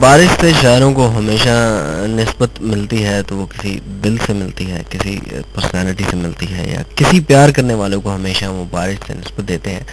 बारिश से शायरों को हमेशा निस्बत मिलती है, तो वो किसी दिल से मिलती है, किसी पर्सनालिटी से मिलती है, या किसी प्यार करने वालों को हमेशा वो बारिश से निस्बत देते हैं।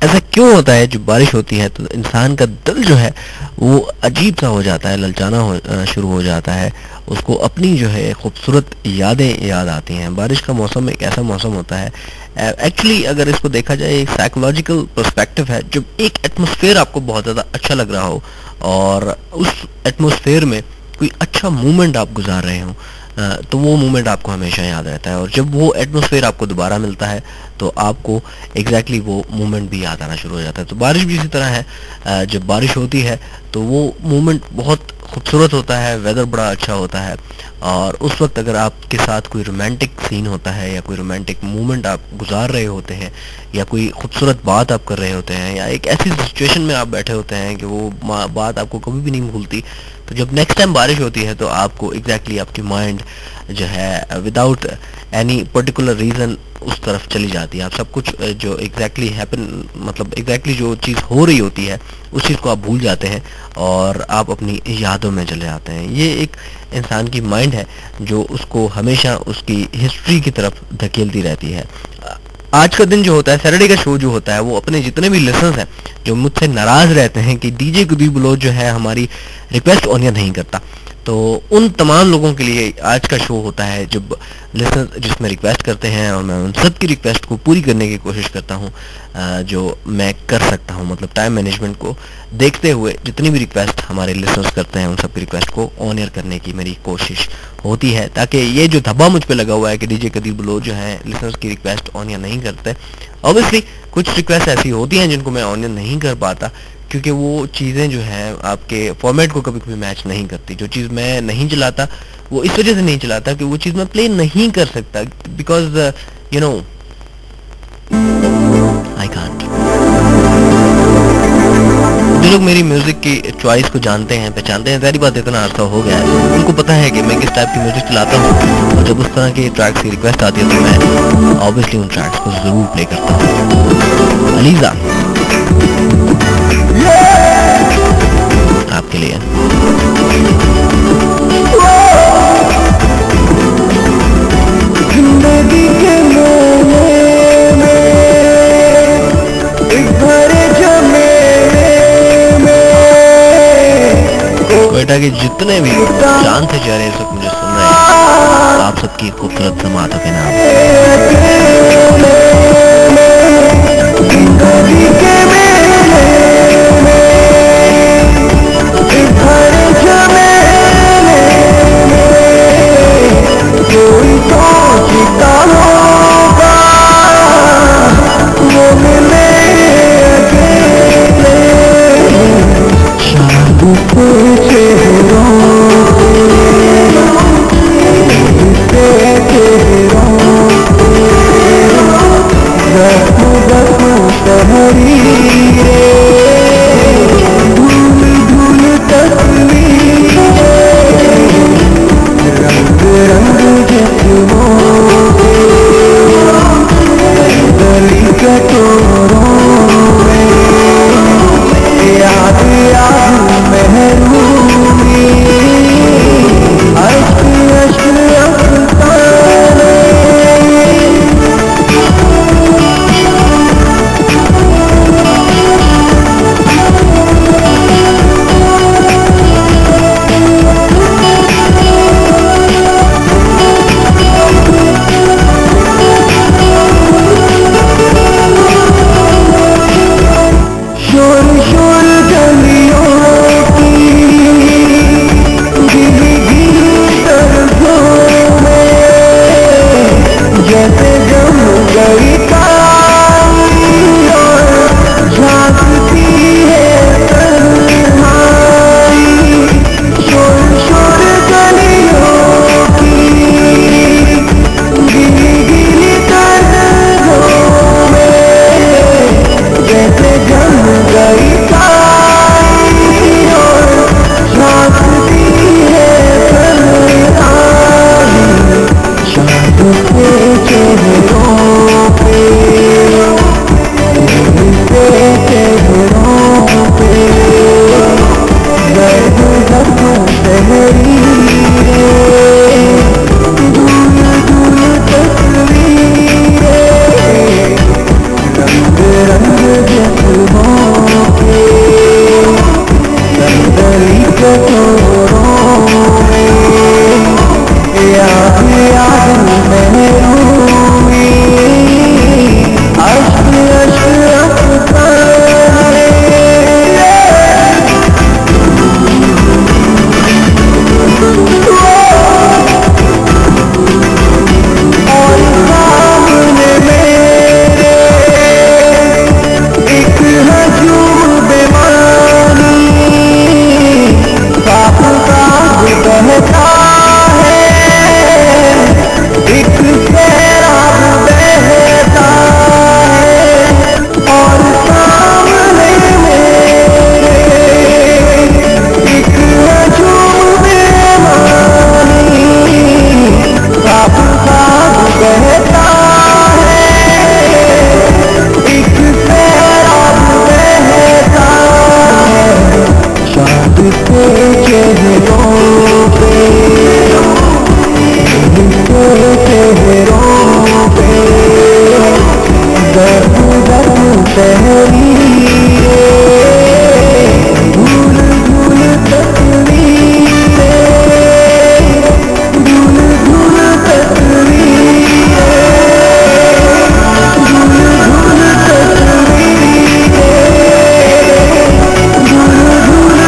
ऐसा क्यों होता है? जब बारिश होती है तो इंसान का दिल जो है वो अजीब सा हो जाता है, ललचाना शुरू हो जाता है, उसको अपनी जो है खूबसूरत यादें याद आती हैं। बारिश का मौसम एक ऐसा मौसम होता है, एक्चुअली अगर इसको देखा जाए एक साइकोलॉजिकल पर्सपेक्टिव है। जब एक एटमॉस्फेयर आपको बहुत ज़्यादा अच्छा लग रहा हो और उस एटमॉस्फेयर में कोई अच्छा मोमेंट आप गुजार रहे हो, तो वो मोमेंट आपको हमेशा याद रहता है। और जब वो एटमॉस्फेयर आपको दोबारा मिलता है तो आपको एग्जैक्टली वो मोमेंट भी याद आना शुरू हो जाता है। तो बारिश भी इसी तरह है, जब बारिश होती है तो वो मोमेंट बहुत खूबसूरत होता है, वेदर बड़ा अच्छा होता है, और उस वक्त अगर आपके साथ कोई रोमांटिक सीन होता है या कोई रोमांटिक मोमेंट आप गुजार रहे होते हैं या कोई खूबसूरत बात आप कर रहे होते हैं या एक ऐसी सिचुएशन में आप बैठे होते हैं कि वो बात आपको कभी भी नहीं भूलती, तो जब नेक्स्ट टाइम बारिश होती है तो आपको एग्जैक्टली आपकी माइंड जो है विदाउट एनी पर्टिकुलर रीज़न उस तरफ चली जाती है। आप सब कुछ जो एग्जैक्टली हैपन, मतलब एग्जैक्टली जो चीज़ हो रही होती है उस चीज़ को आप भूल जाते हैं और आप अपनी यादों में चले जाते हैं। ये एक इंसान की माइंड है जो उसको हमेशा उसकी हिस्ट्री की तरफ धकेलती रहती है। आज का दिन जो होता है, सैटरडे का शो जो होता है, वो अपने जितने भी लिसनर्स हैं जो मुझसे नाराज रहते हैं कि डीजे कुलदीप बलोच जो है हमारी रिक्वेस्ट ऑनर नहीं करता, तो उन तमाम लोगों के लिए आज का शो होता है जब लिसनर जिसमें रिक्वेस्ट करते हैं और मैं उन सब की रिक्वेस्ट को पूरी करने की कोशिश करता हूँ जो मैं कर सकता हूँ। मतलब टाइम मैनेजमेंट को देखते हुए जितनी भी रिक्वेस्ट हमारे लिसनर्स करते हैं उन सब की रिक्वेस्ट को ऑनर करने की मेरी कोशिश होती है, ताकि ये जो धब्बा मुझ पे लगा हुआ है कि डीजे कुलदीप बलोच जो है लिसनर्स की रिक्वेस्ट ऑनर नहीं करते, ऑब्वियसली कुछ रिक्वेस्ट ऐसी होती हैं जिनको मैं ऑनर नहीं कर पाता क्योंकि वो चीज़ें जो हैं आपके फॉर्मेट को कभी कभी मैच नहीं करती। जो चीज़ मैं नहीं चलाता वो इस वजह से नहीं चलाता कि वो चीज़ मैं प्ले नहीं कर सकता, because you know I can't. जो लोग मेरी म्यूजिक की चॉइस को जानते हैं, पहचानते हैं, सारी बात इतना अर्सा हो गया है, उनको पता है कि मैं किस टाइप की म्यूजिक चलाता हूँ, और जब उस तरह के ट्रैक्स की रिक्वेस्ट आती है तो मैं ऑब्वियसली उन ट्रैक्स को जरूर प्ले करता हूँ। अलीजा आपके लिए। जिंदगी के मेले में एक भरे झमेले में कोयटा के जितने भी जान से चेहरे इस वक्त मुझे सुन रहे हैं, आप सबकी खूबसूरत समातों के नाम। जिंदगी के मेले में एक भरे झमेले में कोई सोचता होगा वो मिले अकेले। चांद के चेहरों से चेहरों चेहरों पे, जिनके चेहरों पे दर्द दर्द तहरीरें, धूल धूल तस्वीरें, धूल धूल तस्वीरें, धूल धूल तस्वीरें, धूल धूल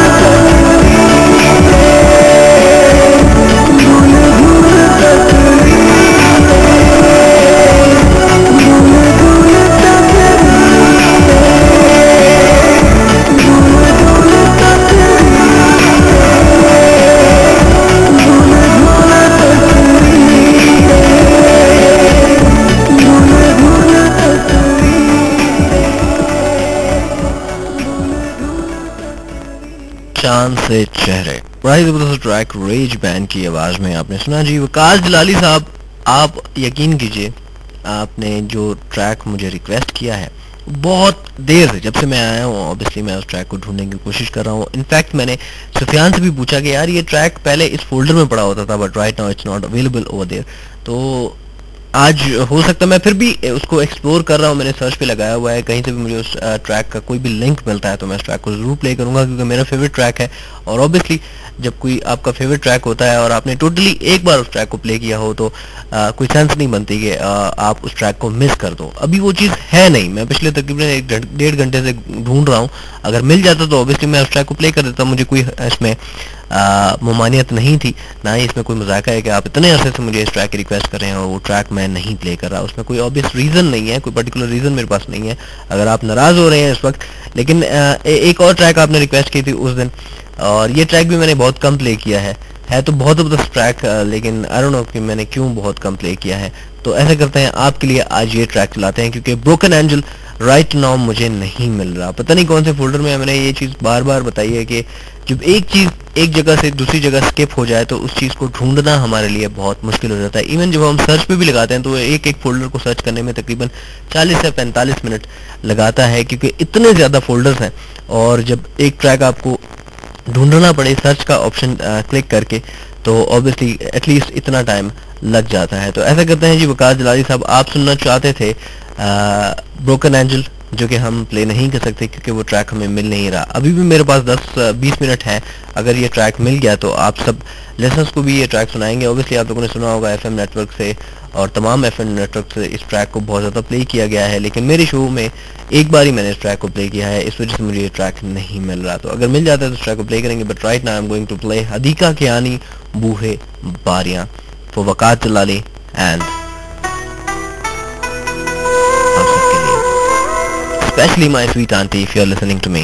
चांद से चेहरे, बड़ा ही जबरदस्त ट्रैक रेज बैंड की आवाज में आपने सुना जी। वकास जलाली साहब, आप यकीन कीजिए, आपने जो ट्रैक मुझे रिक्वेस्ट किया है बहुत देर से, जब से मैं आया हूँ ऑब्वियसली मैं उस ट्रैक को ढूंढने की कोशिश कर रहा हूँ। इनफैक्ट मैंने सुफियान से भी पूछा कि यार ये ट्रैक पहले इस फोल्डर में पड़ा होता था, but right now it's not available over there. तो आज हो सकता है, मैं फिर भी उसको एक्सप्लोर कर रहा हूँ, मैंने सर्च पे लगाया हुआ है, कहीं से भी मुझे उस ट्रैक का कोई भी लिंक मिलता है तो मैं उस ट्रैक को जरूर प्ले करूंगा, क्योंकि मेरा फेवरेट ट्रैक है। और ऑब्वियसली जब कोई आपका फेवरेट ट्रैक होता है और आपने टोटली एक बार उस ट्रैक को प्ले किया हो तो कोई सेंस नहीं बनती कि आप उस ट्रैक को मिस कर दो। अभी वो चीज़ है नहीं, मैं पिछले तकरीबन 1.5 घंटे से ढूंढ रहा हूँ, अगर मिल जाता तो ऑब्वियसली मैं उस ट्रैक को प्ले कर देता। मुझे कोई इसमें ममानियत नहीं थी, ना ही इसमें कोई मजाक है कि आप इतने अरसे से मुझे इस ट्रैक की रिक्वेस्ट कर रहे हैं और वो ट्रैक मैं नहीं प्ले कर रहा। उसमें कोई ऑब्वियस रीज़न नहीं है, कोई पर्टिकुलर रीज़न मेरे पास नहीं है, अगर आप नाराज़ हो रहे हैं इस वक्त। लेकिन एक और ट्रैक आपने रिक्वेस्ट की थी उस दिन, और ये ट्रैक भी मैंने बहुत कम प्ले किया है तो बहुत ज़बरदस्त ट्रैक, लेकिन आई डोंट नो कि मैंने क्यों बहुत कम प्ले किया है। तो ऐसा करते हैं, आपके लिए आज ये ट्रैक चलाते हैं, क्योंकि ब्रोकन एंजल राइट नाउ मुझे नहीं मिल रहा, पता नहीं कौन से फोल्डर में है। मैंने ये चीज़ बार बार बताई है कि जब एक चीज़ एक जगह से दूसरी जगह स्किप हो जाए तो उस चीज़ को ढूंढना हमारे लिए बहुत मुश्किल हो जाता है। इवन जब हम सर्च पे भी लगाते हैं तो एक एक फोल्डर को सर्च करने में तकरीबन 40 से 45 मिनट लगाता है, क्योंकि इतने ज़्यादा फोल्डर्स हैं। और जब एक ट्रैक आपको ढूंढना पड़े सर्च का ऑप्शन क्लिक करके, तो ऑब्वियसली एटलीस्ट इतना टाइम लग जाता है। तो ऐसा करते हैं जी, वकास जलाली साहब आप सुनना चाहते थे ब्रोकन एंजल, जो कि हम प्ले नहीं कर सकते क्योंकि वो ट्रैक हमें मिल नहीं रहा। अभी भी मेरे पास 10-20 मिनट है, अगर ये ट्रैक मिल गया तो आप सब लिसनर्स को भी ये ट्रैक सुनाएंगे। ऑब्वियसली आप लोगों ने सुना होगा एफएम नेटवर्क से और तमाम एफएम नेटवर्क से इस ट्रैक को बहुत ज़्यादा प्ले किया गया है, लेकिन मेरे शो में एक बार ही मैंने इस ट्रैक को प्ले किया है, इस वजह से मुझे ये ट्रैक नहीं मिल रहा। तो अगर मिल जाता है तो इस ट्रैक को प्ले करेंगे, but right now I am going to play Hadiqa Kiani Boohe Bariyan for Waqas Jalali and especially my sweet auntie if you're listening to me.